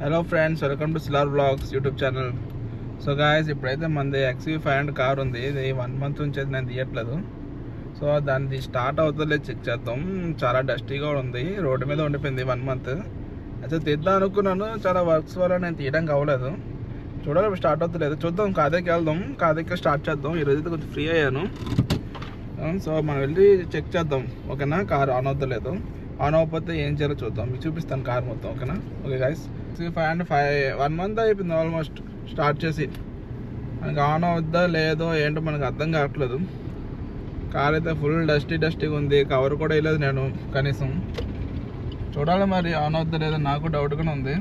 Hello friends, welcome to Silar blogs YouTube channel. So guys, ఇప్పుడైతే మనది XV500 car ఉంది. ఇది 1 month నుంచి అయితే నేను తీయట్లేదు. సో దాన్ని స్టార్ట్ అవుతుందో చెక్ చేద్దాం. చాలా డస్టీగా ఉంది, రోడ్డు మీద ఉండిపోయింది 1 month. అయితే తీద్దాం అనుకున్నాను, చాలా వర్క్స్ వల్ల నేను తీయడానికి అవ్వలేదు. చూడాలి ఇప్పుడు స్టార్ట్ అవుతలేదు. చూద్దాం, కాదేకి వెళ్దాం, కాదేకి స్టార్ట్ చేద్దాం. ఈరోజు అయితే కొంచెం ఫ్రీ అయ్యాను. సో మనం వెళ్ళి చెక్ చేద్దాం, ఓకేనా? కార్ ఆన్ అవుతలేదు. ఆన్ అవ్వకపోతే ఏం చేయాలో చూద్దాం, మీకు చూపిస్తాను కార్ మొత్తం, ఓకేనా? ఓకే గైస్, 1 month అయిపోయింది ఆల్మోస్ట్ స్టార్ట్ చేసి. మనకి ఆన్ అవుద్దా లేదో ఏంటో మనకు అర్థం కావట్లేదు. కార్ అయితే ఫుల్ డస్టీగా ఉంది, కవర్ కూడా వేయలేదు నేను కనీసం. చూడాలి మరి ఆన్ అవుద్దా లేదో, నాకు డౌట్గానే ఉంది.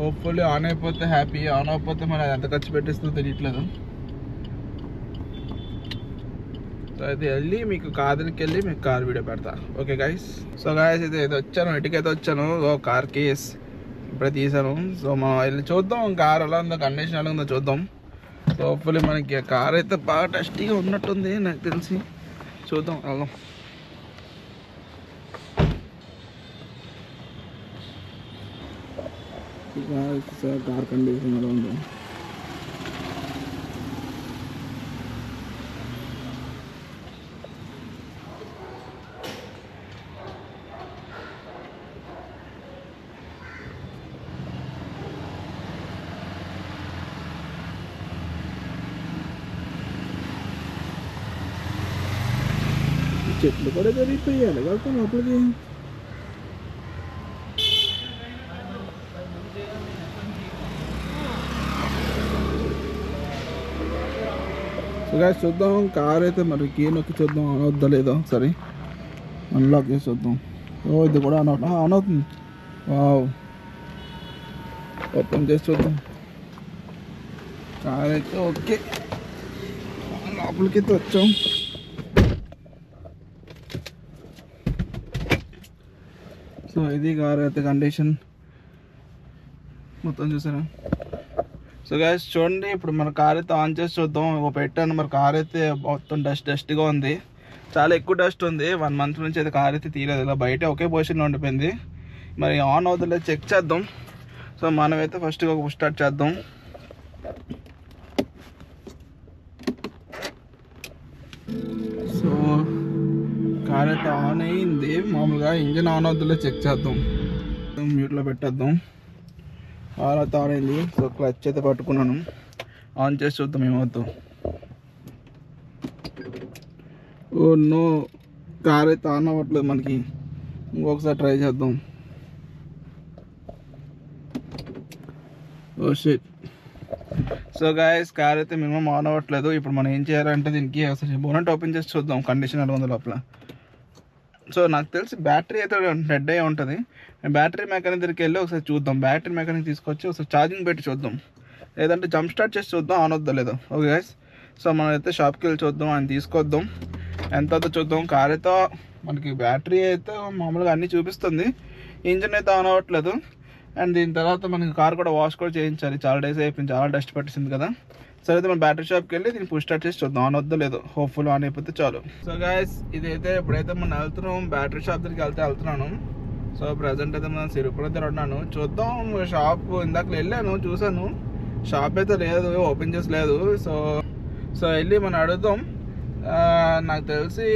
హోప్ఫుల్లీ ఆన్ అయిపోతే హ్యాపీ, ఆన్ అవ్వకపోతే మరి ఎంత ఖర్చు పెట్టిస్తుందో తెలియట్లేదు. సో అయితే వెళ్ళి మీకు కారుకి వెళ్ళి మీకు కార్ వీడియో పెడతా, ఓకే గైస్? సో గైస్, అయితే వచ్చాను, ఇంటికైతే వచ్చాను. కార్ కేస్ ఇప్పుడే తీసాను. సో మనం వెళ్ళి చూద్దాం కార్ ఎలా ఉందో, కండిషన్ ఎలా ఉందో చూద్దాం. సో హోప్ఫుల్లీ మనకి కార్ అయితే బాగా టెస్టీగా ఉన్నట్టుంది నాకు తెలిసి. చూద్దాం, వెళ్దాం. కార్ కండిషన్ ఎలా ఉందో చెట్లు కూడా జరిగిపోయాలి, వెళ్తాం లోపలికి. సో గాయ్స్, చూద్దాం కార్ అయితే మరి కీ నొక్కి చూద్దాం ఆన్ అవుద్దా లేదో. సరే, అన్లాక్ చేసి చూద్దాం. ఓ, ఇది కూడా ఆన్ అవుతుంది. వావ్, ఓపెన్ చేసి చూద్దాం. కార్ అయితే ఓకే, లోపలికి అయితే వచ్చాం. సో ఇది కార్ అయితే కండిషన్ మొత్తం చూసారా? సో గైస్ చూడండి, ఇప్పుడు మన కార్ అయితే ఆన్ చేసి చూద్దాం. పెట్టాను, మరి కార్ అయితే మొత్తం డస్ట్గా ఉంది, చాలా ఎక్కువ డస్ట్ ఉంది. 1 month నుంచి అయితే కార్ అయితే తీయలేదు, ఇలా బయట ఒకే పొజిషన్లో ఉండిపోయింది. మరి ఆన్ అవుతుందో చెక్ చేద్దాం. సో మనమైతే ఫస్ట్గా స్టార్ట్ చేద్దాం. సో కార్ అయితే ఆన్ అయ్యింది. మామూలుగా ఇంజిన్ ఆన్ అవుతుందో చెక్ చేద్దాం. మ్యూట్లో పెట్టేద్దాం. కార్ అయితే ఆన్ అయింది. సో క్లచ్ అయితే పట్టుకున్నాను, ఆన్ చేసి చూద్దాం ఏమవుతాం. ఓ నో, కార్ అయితే ఆన్ అవ్వట్లేదు మనకి. ఇంకొకసారి ట్రై చేద్దాం. Oh shit. So guys, car అయితే మినిమం ఆన్ అవ్వట్లేదు. ఇప్పుడు మనం ఏం చేయాలంటే దీనికి అసలు బోనట్ ఓపెన్ చేసి చూద్దాం కండిషన్ ఎలా ఉంది లోపల. సో నాకు తెలిసి బ్యాటరీ అయితే డెడ్ అయ్యి ఉంటుంది. బ్యాటరీ మెకానిక్ దగ్గరికి వెళ్ళి ఒకసారి చూద్దాం. బ్యాటరీ మెకానిక్ తీసుకొచ్చి ఒకసారి ఛార్జింగ్ పెట్టి చూద్దాం, లేదంటే జంప్ స్టార్ట్ చేసి చూద్దాం ఆన్ అవుద్దా లేదో. ఓకే గైస్, సో మనం అయితే షాప్కి వెళ్ళి చూద్దాం, ఆయన తీసుకొద్దాం, ఎంత అవుతుందో చూద్దాం. కార్ అయితే మనకి బ్యాటరీ అయితే మామూలుగా అన్నీ చూపిస్తుంది, ఇంజిన్ అయితే ఆన్ అవ్వట్లేదు. అండ్ దీని తర్వాత మనకి కార్ కూడా వాష్ కూడా చేయించాలి, చాలా డేస్ అయిపోయింది, చాలా డస్ట్ పట్టేసింది కదా. సరే అయితే మనం బ్యాటరీ షాప్కి వెళ్ళి దీన్ని పుష్ స్టార్ట్ చేసి చూద్దాం ఆన్ వద్దో లేదో. హోప్ఫుల్ ఆన్ అయిపోతే చాలు. సో గైస్, ఇదైతే ఇప్పుడైతే మనం వెళ్తున్నాం, బ్యాటరీ షాప్ దగ్గరికి వెళ్తున్నాను. సో ప్రజెంట్ అయితే మనం సిరుపురం దగ్గర ఉన్నాను. చూద్దాం, షాప్ ఇందాక వెళ్ళాను, చూసాను, షాప్ అయితే లేదు, ఓపెన్ చేసి లేదు. సో వెళ్ళి మనం అడుగుదాం. నాకు తెలిసి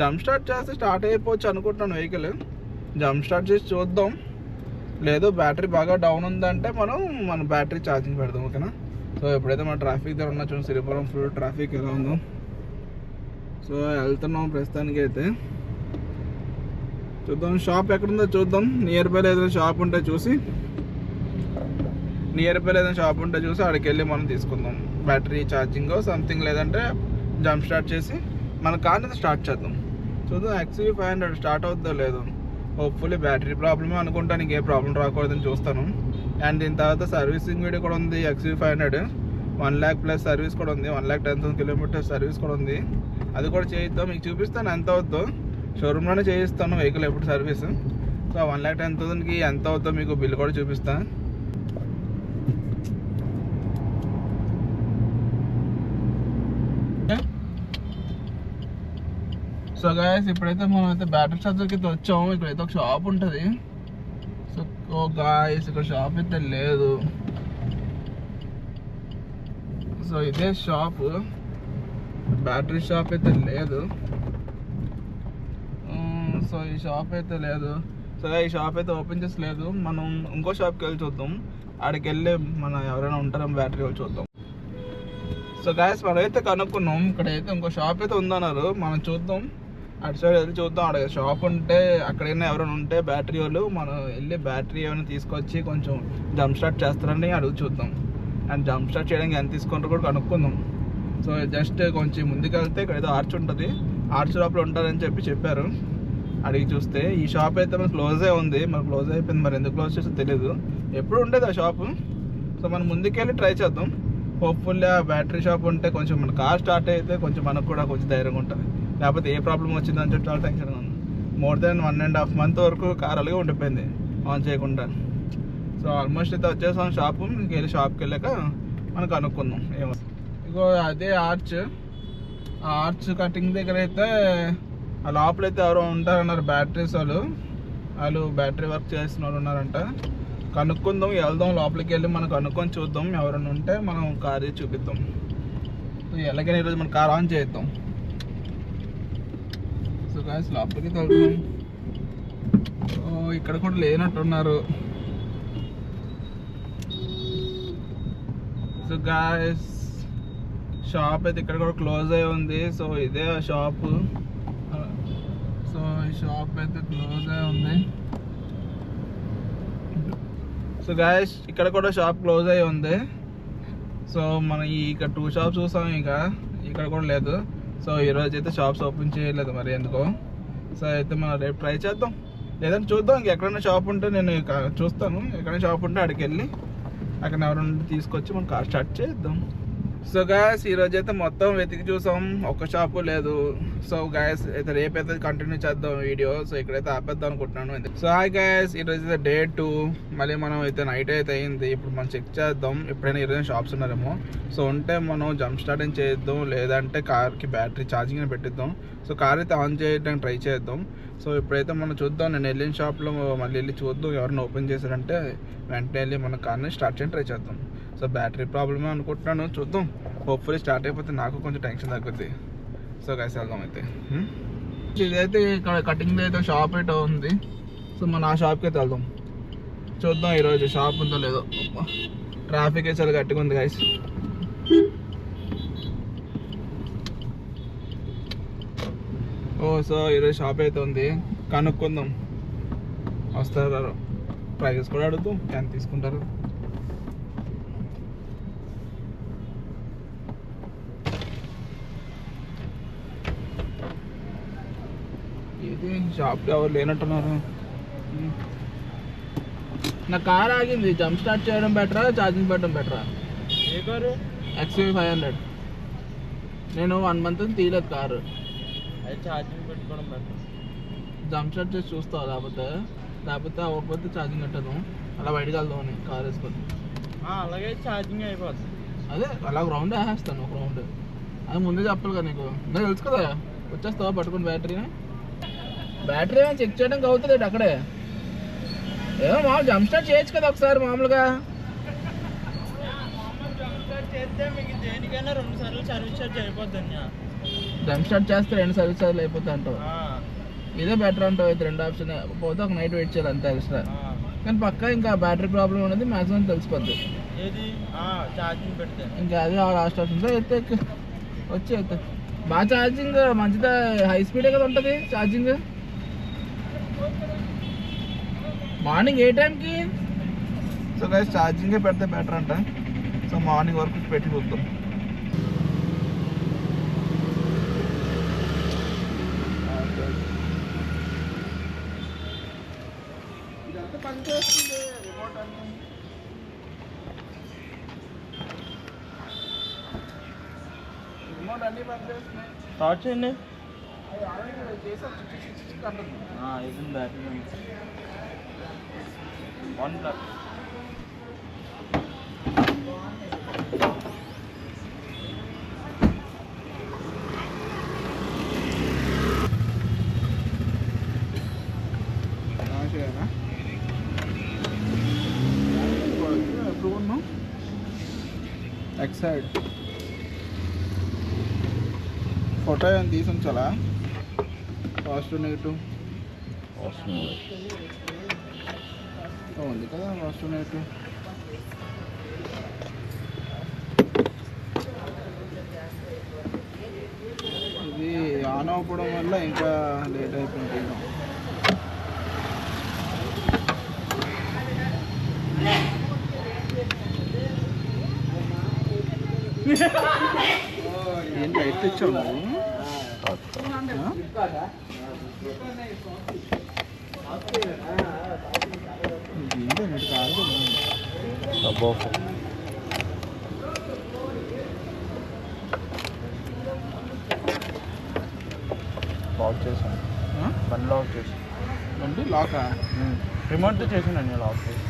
జంప్ స్టార్ట్ చేస్తే స్టార్ట్ అయిపోవచ్చు అనుకుంటున్నాను వెహికల్. జంప్ స్టార్ట్ చేసి చూద్దాం, లేదు బ్యాటరీ బాగా డౌన్ ఉందంటే మన బ్యాటరీ ఛార్జింగ్ పెడదాం, ఓకేనా? సో ఎప్పుడైతే మన ట్రాఫిక్ దగ్గర ఉన్నా చూడండి, సిరిపురం ఫుల్ ట్రాఫిక్ ఎలా ఉందో. సో వెళ్తున్నాం ప్రస్తుతానికి అయితే. చూద్దాం షాప్ ఎక్కడుందో చూద్దాం. నియర్ బై ఏదైనా షాప్ ఉంటే చూసి అక్కడికి వెళ్ళి మనం తీసుకుందాం బ్యాటరీ ఛార్జింగ్ సంథింగ్, లేదంటే జంప్ స్టార్ట్ చేసి మన కార్ని స్టార్ట్ చేద్దాం. చూద్దాం XV500 స్టార్ట్ అవుతుందో లేదో. హోప్ఫుల్లీ బ్యాటరీ ప్రాబ్లమే అనుకుంటా, నీకు ఏ ప్రాబ్లం రాకూడదని చూస్తాను. అండ్ దీని తర్వాత సర్వీసింగ్ వీడియో కూడా ఉంది. XV500 1 lakh ప్లస్ సర్వీస్ కూడా ఉంది, 1,10,000 kilometers సర్వీస్ కూడా ఉంది. అది కూడా చేయిద్దాం, మీకు చూపిస్తాను ఎంత అవుతుందో. షోరూంలోనే చేయిస్తాను వెహికల్ ఎప్పుడు సర్వీస్. సో 1,10,000కి ఎంత అవుతుందో మీకు బిల్ కూడా చూపిస్తాను. సో గైస్, ఇప్పుడైతే మనం అయితే బ్యాటరీ ఛార్జర్కి అయితే వచ్చాము. ఇక్కడైతే ఒక షాప్ ఉంటుంది. సో ఓ గాయ్స్ ఇక్కడ షాప్ అయితే లేదు. సో ఇదే షాప్, బ్యాటరీ షాప్ అయితే లేదు. సో ఈ షాప్ అయితే లేదు. సో ఈ షాప్ అయితే ఓపెన్ చేసి లేదు. మనం ఇంకో షాప్కి వెళ్ళి చూద్దాం. ఆడికి వెళ్ళి మన ఎవరైనా ఉంటారో బ్యాటరీ వాళ్ళు చూద్దాం. సో గాయస్ మనమైతే కనుక్కున్నాం, ఇక్కడైతే ఇంకో షాప్ అయితే ఉందన్నారు. మనం చూద్దాం, అటు సైడ్ వెళ్ళి చూద్దాం. అక్కడ షాప్ ఉంటే అక్కడైనా ఎవరైనా ఉంటే బ్యాటరీ వాళ్ళు మనం వెళ్ళి బ్యాటరీ ఏమైనా తీసుకొచ్చి కొంచెం జంప్ స్టార్ట్ చేస్తారని అడుగు చూద్దాం. అండ్ జంప్ స్టార్ట్ చేయడానికి ఎంత తీసుకుంటారో కూడా కనుక్కుందాం. సో జస్ట్ కొంచెం ముందుకు వెళ్తే ఇక్కడ ఏదో ఆర్చ్ ఉంటుంది, ఆర్చ్ లోపల ఉంటారని చెప్పారు. అడిగి చూస్తే ఈ షాప్ అయితే మనకు క్లోజే ఉంది. మనకు క్లోజ్ అయిపోయింది, మరి ఎందుకు క్లోజ్ చేస్తే తెలియదు. ఎప్పుడు ఉండేది ఆ షాపు. సో మనం ముందుకెళ్ళి ట్రై చేద్దాం. హోప్ఫుల్లీ ఆ బ్యాటరీ షాప్ ఉంటే కొంచెం మన కార్ స్టార్ట్ అయితే కొంచెం మనకు కూడా కొంచెం ధైర్యంగా ఉంటుంది. లేకపోతే ఏ ప్రాబ్లం వచ్చిందని చెప్పి చాలా టెన్షన్గా ఉంది. మోర్ దెన్ 1.5 month వరకు కార్ అలాగే ఉండిపోయింది ఆన్ చేయకుండా. సో ఆల్మోస్ట్ అయితే వచ్చేసాం షాపు. ఇంకెళ్ళి షాప్కి వెళ్ళాక మనకు అనుకుందాం ఏమో. ఇగో అదే ఆర్చ్, ఆ ఆర్చ్ కటింగ్ దగ్గర అయితే ఆ లోపలైతే ఎవరో ఉంటారన్నారు బ్యాటరీస్ వాళ్ళు బ్యాటరీ వర్క్ చేసిన వాళ్ళు ఉన్నారంట. కనుక్కుందాం, వెళ్దాం లోపలికి వెళ్ళి మనం కనుక్కొని చూద్దాం. ఎవరైనా ఉంటే మనం కార్ చూపిద్దాం. ఎలాగైనా ఈరోజు మన కార్ ఆన్ చేద్దాం. సో గాయస్ లోపలికి వెళ్దాం. ఇక్కడ కూడా లేనట్టున్నారు. సో గాయస్ షాప్ అయితే ఇక్కడ కూడా క్లోజ్ అయి ఉంది. సో ఇదే ఆ షాపు. సో ఈ షాప్ అయితే క్లోజ్ అయి ఉంది. సో గాయస్ ఇక్కడ కూడా షాప్ క్లోజ్ అయి ఉంది. సో మనం ఇక్కడ 2 షాప్స్ చూసాం, ఇంకా ఇక్కడ కూడా లేదు. సో ఈరోజు అయితే షాప్స్ ఓపెన్ చేయలేదు మరి ఎందుకో. సో అయితే మనం రేపు ట్రై చేద్దాం, లేదంటే చూద్దాం. ఇంకెక్కడైనా షాప్ ఉంటే నేను చూస్తాను. ఎక్కడైనా షాప్ ఉంటే అక్కడికి వెళ్ళి అక్కడ ఎవరైనా తీసుకొచ్చి మనం కార్ స్టార్ట్ చేద్దాం. సో గాయస్ ఈరోజు అయితే మొత్తం వెతికి చూసాం, ఒక్క షాపు లేదు. సో గాయస్ అయితే రేపైతే కంటిన్యూ చేద్దాం వీడియో. సో ఇక్కడైతే ఆపేద్దాం అనుకుంటున్నాను. సో హాయ్ గాయస్, ఈరోజు అయితే Day 2. మళ్ళీ మనం అయితే నైట్ అయితే అయింది. ఇప్పుడు మనం చెక్ చేద్దాం ఎప్పుడైనా ఈరోజు షాప్స్ ఉన్నారేమో. సో ఉంటే మనం జంప్ స్టార్టింగ్ చేద్దాం, లేదంటే కార్కి బ్యాటరీ ఛార్జింగ్ పెట్టిద్దాం. సో కార్ అయితే ఆన్ చేయడానికి ట్రై చేద్దాం. సో ఇప్పుడైతే మనం చూద్దాం. నేను వెళ్ళిన షాప్లో మళ్ళీ వెళ్ళి చూద్దాం, ఎవరైనా ఓపెన్ చేశారంటే వెంటనే వెళ్ళి మన కార్ని స్టార్ట్ చేయడానికి ట్రై చేద్దాం. సో బ్యాటరీ ప్రాబ్లమే అనుకుంటున్నాను, చూద్దాం. హోప్ఫుల్లీ స్టార్ట్ అయిపోతే నాకు కొంచెం టెన్షన్ తగ్గుద్ది. సో గైస్ వెళ్దాం అయితే. ఇదైతే ఇక్కడ కటింగ్ అయితే షాప్ అయితే ఉంది. సో మనం ఆ షాప్కి అయితే వెళ్దాం, చూద్దాం ఈరోజు షాప్ ఉందో లేదో. ట్రాఫిక్ అయితే చాలా గట్టిగా ఉంది గైస్. సో ఈరోజు షాప్ అయితే ఉంది, కనుక్కుందాం. వస్తారు, ప్రైజెస్ కూడా అడుగుతాం, ఎంత తీసుకుంటారు. ఇది షాప్కి ఎవరు లేనట్టున్నారు. నా కార్ ఆగింది, జంప్ స్టార్ట్ చేయడం బెటరా ఛార్జింగ్ పెట్టడం బెటరా? ఏ కారు? XUV 500. నేను 1 month తీయలేదు కారు. అది ఛార్జింగ్ పెట్టుకోవడం బెటర్. జంప్ స్టార్ట్ చేసి చూస్తావు, లేకపోతే అవ్వకపోతే ఛార్జింగ్ పెట్టదు. అలా బయటకు వెళ్దాం అని కార్ వేసుకొని. అలాగే ఛార్జింగ్ అయిపోతుంది. అదే అలా రౌండ్ వేసేస్తాను, ఒక రౌండ్. అది ముందే చెప్పాలి కదా నీకు, నాకు తెలుసు కదా. వచ్చేస్తావా పట్టుకుని బ్యాటరీ ఏమైనా చెక్ చేయడానికి అవుతుంది అక్కడే. ఏమో మామూలు జంప్ స్టార్ట్ చేయొచ్చు కదా ఒకసారి మామూలుగా. చేస్తే మీకు దేనికైనా 2 సార్లు సర్వీస్ ఛార్జ్ అయిపోతుంది. జంప్ స్టార్ట్ చేస్తే 2 సర్వీస్ ఛార్జ్ అయిపోతాయి అంటావు. ఇదే బెటర్ అంటావు. అయితే 2 ఆప్షన్ పోతే ఒక నైట్ వెయిట్ చేయాలి అంతే ఎక్స్ట్రా. కానీ పక్కా ఇంకా బ్యాటరీ ప్రాబ్లం అనేది మ్యాక్సిమం తెలిసిపోద్ది. ఏది ఛార్జింగ్ పెడితే ఇంకా అదే లాస్ట్ ఆప్షన్. అయితే వచ్చి అయితే బాగా ఛార్జింగ్ మంచిదా, హై స్పీడే కదా ఉంటుంది ఛార్జింగ్. మార్నింగ్ ఏ టైంకి? సో గైస్ ఛార్జింగే పెడితే బెటర్ అంట. సో మార్నింగ్ వరకు పెట్టి చూద్దాం. ఇదంతా పనిచేస్తుంది రిమోట్ అన్నీ. రిమోట్ అన్నీ పనిచేస్తున్నాయి. స్టార్ట్ చేయండి. అది ఆల్రెడీ చేసాం, అంటుంది. ఇది battery 1 plus. Back side photo ఏమైనా తీసి ఉంచాలా? పాజిటివ్ నెగిటివ్ ఉంది కదా, పాజిటివ్ నెగిటివ్. ఇది ఆన్ అవ్వడం వల్ల ఇంకా లేట్ అయిపోయింది. ఏంటి లైట్ ఇచ్చావు నువ్వు? ఏంటో మీరు కాదు లాక్ చేశాను, బండి లాక్ చేశాను. బండి లాకా? రిమోట్తో చేసాను లాక్ చేసి.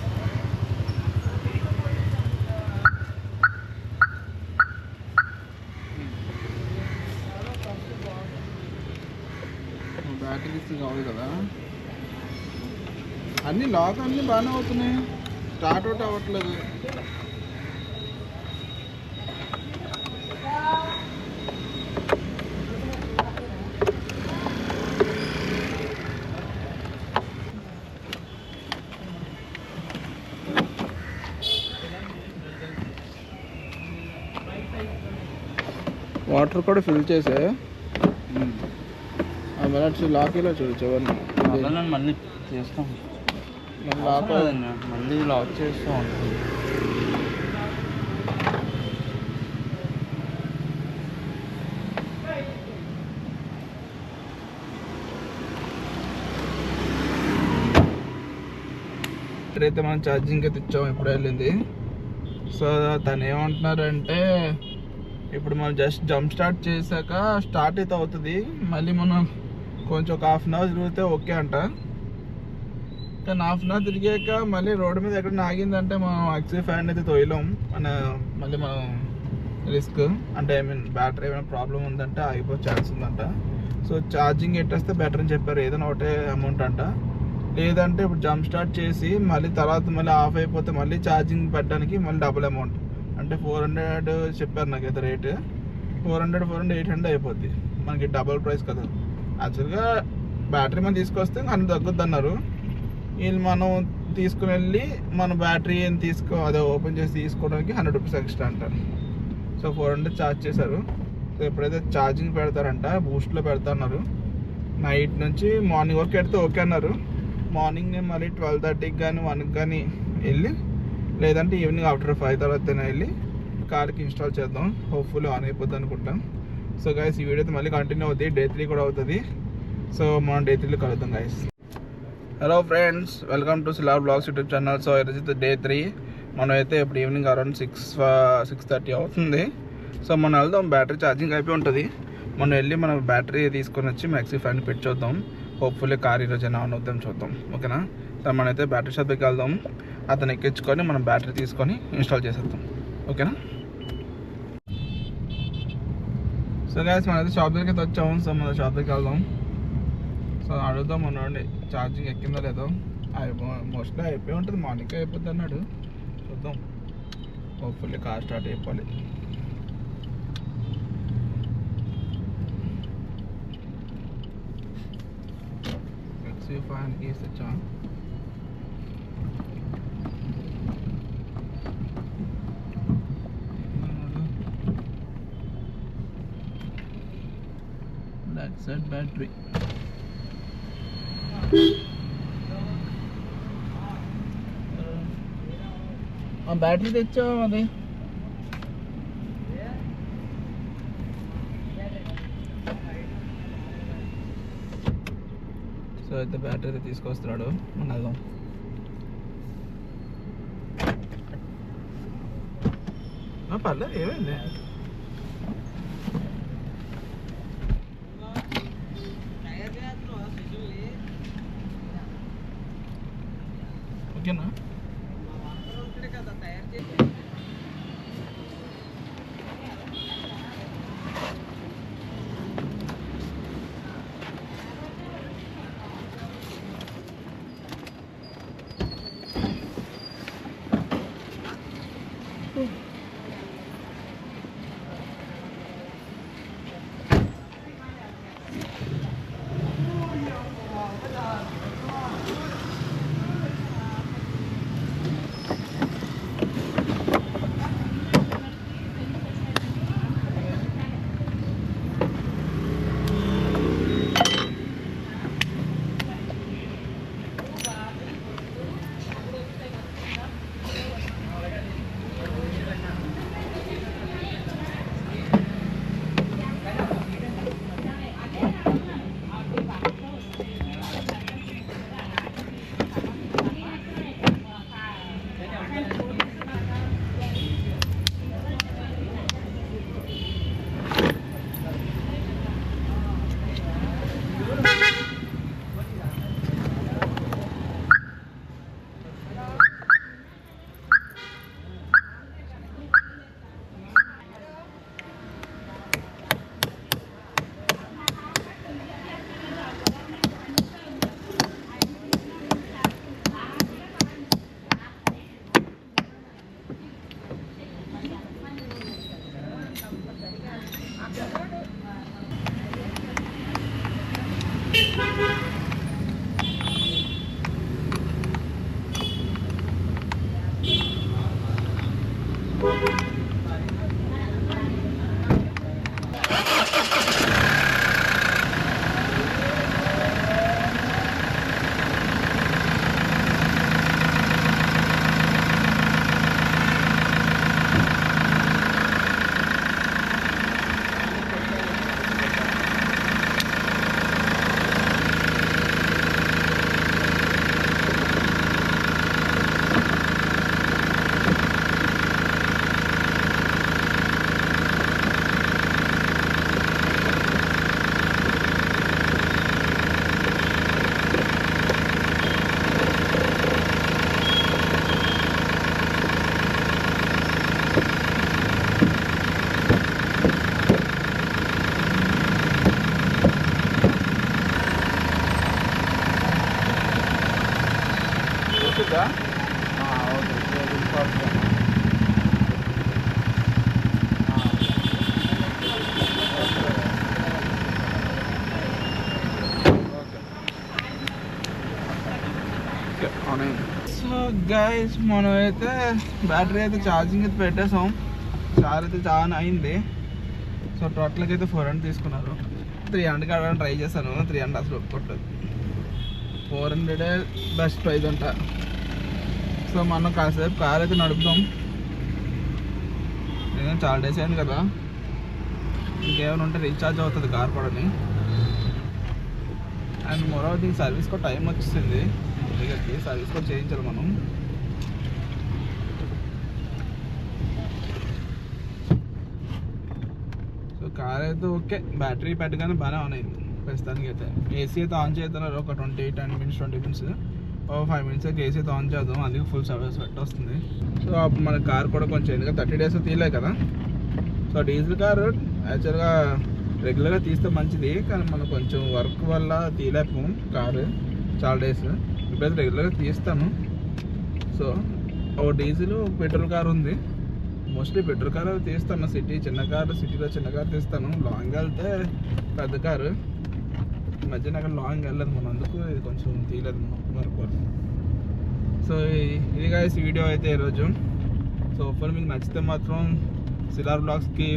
బ్యాటరీ కావాలి కదా. అన్నీ లాక్ అన్నీ బాగానే అవుతున్నాయి, స్టార్ట్ అవుట్ అవ్వట్లేదు. వాటర్ కూడా ఫిల్ చేసే మినిట్స్ లాక్ ఇలా చూడచ్చు. నేను మళ్ళీ చేస్తాం, లాక్ మళ్ళీ లాక్ చేస్తూ ఉంటుంది. అయితే మనం ఛార్జింగ్ అయితే ఇచ్చాము, ఇప్పుడు వెళ్ళింది. సో తను ఏమంటున్నారంటే ఇప్పుడు మనం జస్ట్ జంప్ స్టార్ట్ చేశాక స్టార్ట్ అయితే అవుతుంది, మళ్ళీ మనం కొంచెం ఒక హాఫ్ అన్ అవర్ తిరిగితే ఓకే అంట. కానీ హాఫ్ అన్ అవర్ తిరిగాక మళ్ళీ రోడ్డు మీద ఎక్కడ ఆగిందంటే మనం యాక్సిల్ ఫ్యాన్ అయితే తోయలేం, మళ్ళీ మనం రిస్క్. అంటే ఐ మీన్ బ్యాటరీ ఏమైనా ప్రాబ్లం ఉందంటే ఆగిపోయే ఛాన్స్ ఉందంట. సో ఛార్జింగ్ పెట్టేస్తే బెటర్ అని చెప్పారు, ఏదైనా ఒకటే అమౌంట్ అంట. లేదంటే ఇప్పుడు జంప్ స్టార్ట్ చేసి మళ్ళీ తర్వాత మళ్ళీ ఆఫ్ అయిపోతే మళ్ళీ ఛార్జింగ్ పెట్టడానికి మళ్ళీ డబుల్ అమౌంట్, అంటే 400 చెప్పారు నాకైతే రేటు. 400 800 అయిపోద్ది, మనకి డబుల్ ప్రైస్ కదా. యాక్చువల్గా బ్యాటరీ మనం తీసుకొస్తే అన్ని తగ్గుద్ది అన్నారు. వీళ్ళు మనం తీసుకుని వెళ్ళి మన బ్యాటరీ అదే ఓపెన్ చేసి తీసుకోవడానికి 100 రూపీస్ ఎక్స్ట్రా అంటారు. సో 400 ఛార్జ్ చేశారు. సో ఎప్పుడైతే ఛార్జింగ్ పెడతారంట బూస్ట్లో పెడతా అన్నారు. నైట్ నుంచి మార్నింగ్ వరకు పెడితే ఓకే అన్నారు. మార్నింగ్ నేను మళ్ళీ 12:30కి కానీ 1కి కానీ వెళ్ళి, లేదంటే ఈవినింగ్ ఆఫ్టర్ 5 తర్వాత వెళ్ళి కార్కి ఇన్స్టాల్ చేద్దాం. హోప్ఫుల్లీ ఆన్ అయిపోద్ది అనుకుంటాం. సో గైస్ ఈ వీడియో అయితే మళ్ళీ కంటిన్యూ అవుతుంది, Day 3 కూడా అవుతుంది. సో మనం Day 3లో కలుద్దాం guys. Hello friends, welcome to Silar blogs YouTube channel. So ఈరోజు Day 3. మనం అయితే ఇప్పుడు ఈవినింగ్ అరౌండ్ 6:30 అవుతుంది. సో మనం వెళ్దాం, బ్యాటరీ ఛార్జింగ్ అయిపోయి ఉంటుంది. మనం వెళ్ళి మన బ్యాటరీ తీసుకొని వచ్చి మ్యాక్సీ ఫ్యాన్ పెట్టి చూద్దాం. హోప్ఫుల్లీ కార్ ఈరోజు ఆన్ అవుతాం చూద్దాం, ఓకేనా. సో మనమైతే బ్యాటరీ షాప్కి వెళ్దాం, అతను ఎక్కించుకొని మనం బ్యాటరీ తీసుకొని ఇన్స్టాల్ చేసేద్దాం, ఓకేనా. సో గైస్ మనమైతే షాప్ దగ్గరికి వచ్చాము. సో మన షాప్ దగ్గరికి వెళ్దాం. సో అడుగుదాం మనోడిని ఛార్జింగ్ ఎక్కిందో లేదో. మోస్ట్లీ అయిపోయి ఉంటుంది, మార్నింగ్ అయిపోద్ది అన్నాడు. చూద్దాం, హోప్ఫుల్లీ కార్ స్టార్ట్ అయిపోవాలి. ఫ్యాన్ కేసు తెచ్చా. బ్యాక్ సైడ్ బ్యాటరీ బ్యాటరీ తెచ్చావా అది? సో అయితే బ్యాటరీ అయితే తీసుకొస్తున్నాడు, మనం వెళ్దాం. పర్లేదు, ఏమైంది? ఓకేనా. గైస్ మనం అయితే బ్యాటరీ అయితే ఛార్జింగ్ అయితే పెట్టేసాం. చార్జ్ అయితే చాలా అయింది. సో టోటల్కి అయితే 400 తీసుకున్నారు. 300 కావడానికి ట్రై చేశాను, 300 అసలు ఒప్పుకోవట్లేదు. 400 బెస్ట్ ప్రైస్ అంట. సో మనం కాసేపు కార్ అయితే నడుపుదాం. నేను చాలా డేస్ అయింది కదా, ఇంకేమైనా ఉంటే రీఛార్జ్ అవుతుంది కార్ కూడాని. అండ్ మరో దీనికి సర్వీస్ కూడా టైం వచ్చింది, దగ్గరికి సర్వీస్ కూడా చేయించాలి మనం. సో కార్ అయితే ఓకే, బ్యాటరీ పెట్టగానే బాగానే ఆన్ అయింది ప్రస్తుతానికి అయితే. ఏసీ అయితే ఆన్ చేస్తున్నారు ఒక 20 మినిట్స్, 5 మినిట్స్ అయితే ఏసీ అయితే ఆన్ చేద్దాం, అందుకే ఫుల్ సర్వీస్ పెట్టి వస్తుంది. సో అప్పుడు మన కార్ కూడా కొంచెం ఎందుకంటే 30 డేస్ తీయలే కదా. సో డీజిల్ కారు యాక్చువల్గా రెగ్యులర్గా తీస్తే మంచిది, కానీ మనం కొంచెం వర్క్ వల్ల తీయలేకపోం కారు చాలా డేస్. ఇప్పుడైతే రెగ్యులర్గా తీస్తాను. సో ఓ డీజిల్ పెట్రోల్ కారు ఉంది, మోస్ట్లీ పెట్రోల్ కారు తీస్తాను. సిటీలో చిన్న కారు తీస్తాను. లాంగ్ వెళ్తే పెద్ద కారు. ఈ మధ్యన అక్కడ లాంగ్ వెళ్ళలేదు మనం, అందుకు ఇది కొంచెం తీయలేదు మనం వర్క్. సో ఇది గైస్ వీడియో అయితే ఈరోజు. సో ఒకవేళ మీకు నచ్చితే మాత్రం సిలార్ బ్లాగ్స్కి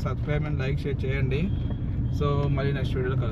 సబ్స్క్రైబ్ అండ్ లైక్ షేర్ చేయండి. సో మళ్ళీ నెక్స్ట్ వీడియోలో కలుద్దాం.